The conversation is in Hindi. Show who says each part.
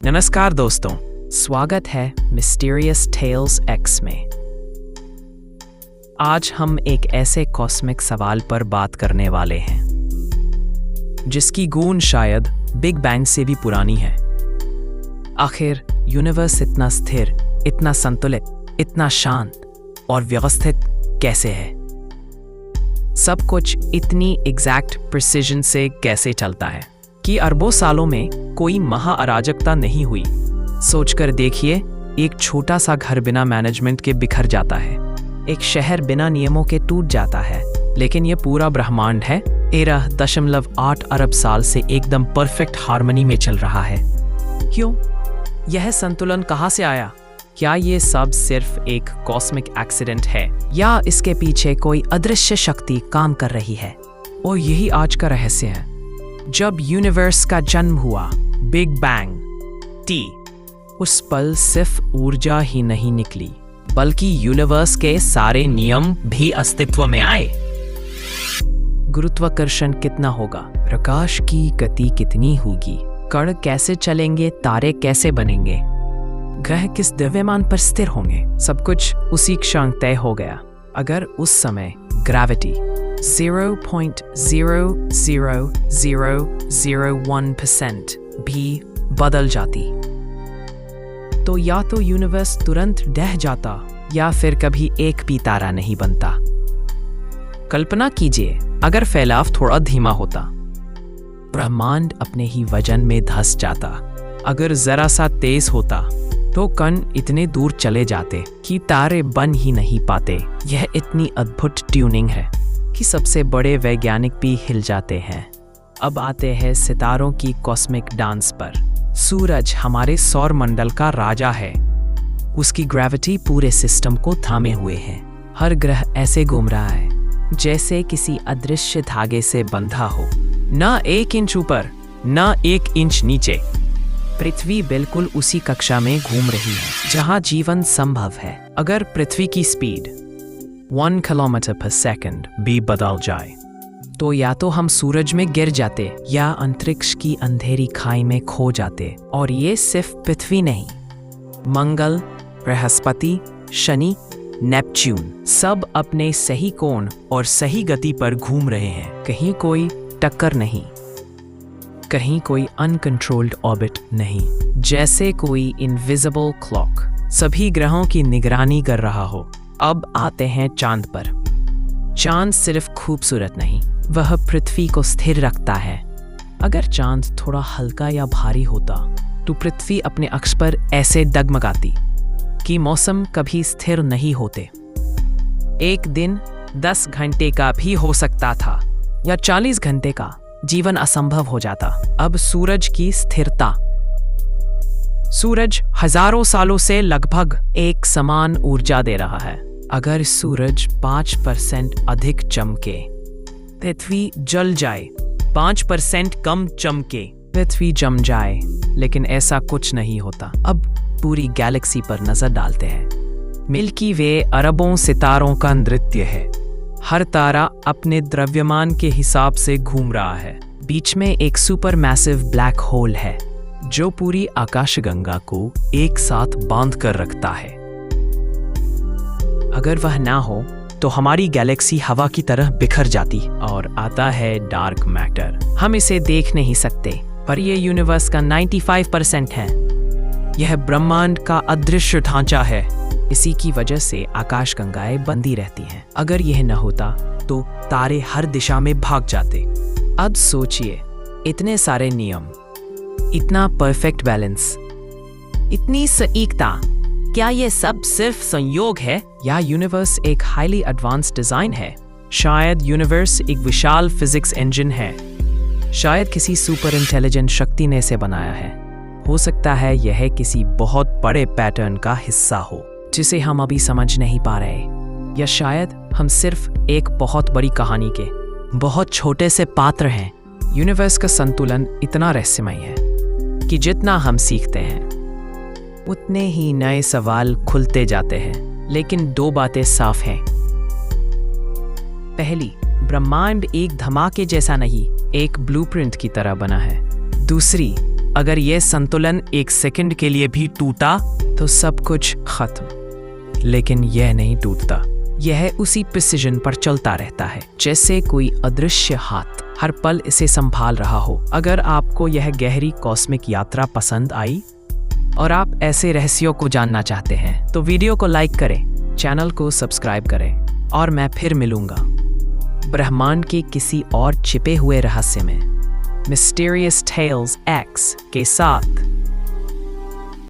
Speaker 1: नमस्कार दोस्तों, स्वागत है मिस्टीरियस टेल्स एक्स में। आज हम एक ऐसे कॉस्मिक सवाल पर बात करने वाले हैं जिसकी गूंज शायद बिग बैंग से भी पुरानी है। आखिर यूनिवर्स इतना स्थिर, इतना संतुलित, इतना शांत और व्यवस्थित कैसे है? सब कुछ इतनी एग्जैक्ट प्रिसिजन से कैसे चलता है कि अरबों सालों में कोई महा अराजकता नहीं हुई? सोचकर देखिए, एक छोटा सा घर बिना मैनेजमेंट के बिखर जाता है, एक शहर बिना नियमों के टूट जाता है, लेकिन यह पूरा ब्रह्मांड है 13.8 अरब साल से एकदम परफेक्ट हार्मनी में चल रहा है। क्यों? यह संतुलन कहाँ से आया? क्या ये सब सिर्फ एक कॉस्मिक एक्सीडेंट है या इसके पीछे कोई अदृश्य शक्ति काम कर रही है? और यही आज का रहस्य है। जब यूनिवर्स का जन्म हुआ, बिग बैंग टी, उस पल सिर्फ ऊर्जा ही नहीं निकली बल्कि यूनिवर्स के सारे नियम भी अस्तित्व में आए। गुरुत्वाकर्षण कितना होगा, प्रकाश की गति कितनी होगी, कण कैसे चलेंगे, तारे कैसे बनेंगे, ग्रह किस द्रव्यमान पर स्थिर होंगे, सब कुछ उसी क्षण तय हो गया। अगर उस समय ग्रेविटी 0.00001% भी बदल जाती तो या तो यूनिवर्स तुरंत ढह जाता या फिर कभी एक भी तारा नहीं बनता। कल्पना कीजिए, अगर फैलाव थोड़ा धीमा होता, ब्रह्मांड अपने ही वजन में धंस जाता। अगर जरा सा तेज होता तो कण इतने दूर चले जाते कि तारे बन ही नहीं पाते। यह इतनी अद्भुत ट्यूनिंग है कि सबसे बड़े वैज्ञानिक भी हिल जाते हैं। अब आते हैं सितारों की कॉस्मिक डांस पर। सूरज हमारे सौर मंडल का राजा है। उसकी ग्रेविटी पूरे सिस्टम को थामे हुए है। हर ग्रह ऐसे घूम रहा है जैसे किसी अदृश्य धागे से बंधा हो, ना 1 इंच ऊपर, ना 1 इंच नीचे। पृथ्वी बिल्कुल उसी कक्षा में घूम रही है जहां जीवन संभव है। अगर पृथ्वी की स्पीड 1 किलोमीटर पर सेकंड भी बदल जाए तो या तो हम सूरज में गिर जाते या अंतरिक्ष की अंधेरी खाई में खो जाते। और ये सिर्फ पृथ्वी नहीं, मंगल, बृहस्पति, शनि, नेपच्यून सब अपने सही कोण और सही गति पर घूम रहे हैं। कहीं कोई टक्कर नहीं, कहीं कोई अनकंट्रोल्ड ऑर्बिट नहीं, जैसे कोई इनविजिबल क्लॉक सभी ग्रहों की निगरानी कर रहा हो। अब आते हैं चांद पर। चांद सिर्फ खूबसूरत नहीं, वह पृथ्वी को स्थिर रखता है। अगर चांद थोड़ा हल्का या भारी होता तो पृथ्वी अपने अक्ष पर ऐसे डगमगाती कि मौसम कभी स्थिर नहीं होते। एक दिन 10 घंटे का भी हो सकता था या 40 घंटे का, जीवन असंभव हो जाता। अब सूरज की स्थिरता। सूरज हजारों सालों से लगभग एक समान ऊर्जा दे रहा है। अगर सूरज 5% अधिक चमके, पृथ्वी जल जाए। 5% कम चमके, पृथ्वी जम जाए। लेकिन ऐसा कुछ नहीं होता। अब पूरी गैलेक्सी पर नजर डालते हैं। मिल्की वे अरबों सितारों का नृत्य है। हर तारा अपने द्रव्यमान के हिसाब से घूम रहा है। बीच में एक सुपर मैसिव ब्लैक होल है जो पूरी आकाशगंगा को एक साथ बांध कर रखता है। अगर वह ना हो तो हमारी गैलेक्सी हवा की तरह बिखर जाती। और आता है डार्क मैटर। हम इसे देख नहीं सकते, पर यह यूनिवर्स का 95% है। यह ब्रह्मांड का अदृश्य ढांचा है। इसी की वजह से आकाशगंगाएं बंदी रहती हैं। अगर यह न होता तो तारे हर दिशा में भाग जाते। अब सोचिए, इतने सारे नियम, इतना परफेक्ट बैलेंस, इतनी सटीकता, क्या ये सब सिर्फ संयोग है या यूनिवर्स एक हाईली एडवांस्ड डिजाइन है? शायद यूनिवर्स एक विशाल फिजिक्स इंजन है। शायद किसी सुपर इंटेलिजेंट शक्ति ने इसे बनाया है। हो सकता है यह किसी बहुत बड़े पैटर्न का हिस्सा हो जिसे हम अभी समझ नहीं पा रहे। या शायद हम सिर्फ एक बहुत बड़ी कहानी के बहुत छोटे से पात्र हैं। यूनिवर्स का संतुलन इतना रहस्यमय है कि जितना हम सीखते हैं उतने ही नए सवाल खुलते जाते हैं। लेकिन 2 बातें साफ हैं। पहली, ब्रह्मांड एक धमाके जैसा नहीं, एक ब्लूप्रिंट की तरह बना है। दूसरी, अगर यह संतुलन 1 सेकंड के लिए भी टूटा तो सब कुछ खत्म। लेकिन यह नहीं टूटता, यह उसी प्रिसिजन पर चलता रहता है, जैसे कोई अदृश्य हाथ हर पल इसे संभाल रहा हो। अगर आपको यह गहरी कॉस्मिक यात्रा पसंद आई और आप ऐसे रहस्यों को जानना चाहते हैं तो वीडियो को लाइक करें, चैनल को सब्सक्राइब करें और मैं फिर मिलूंगा ब्रह्मांड के किसी और छिपे हुए रहस्य में, मिस्टीरियस टेल्स X के साथ।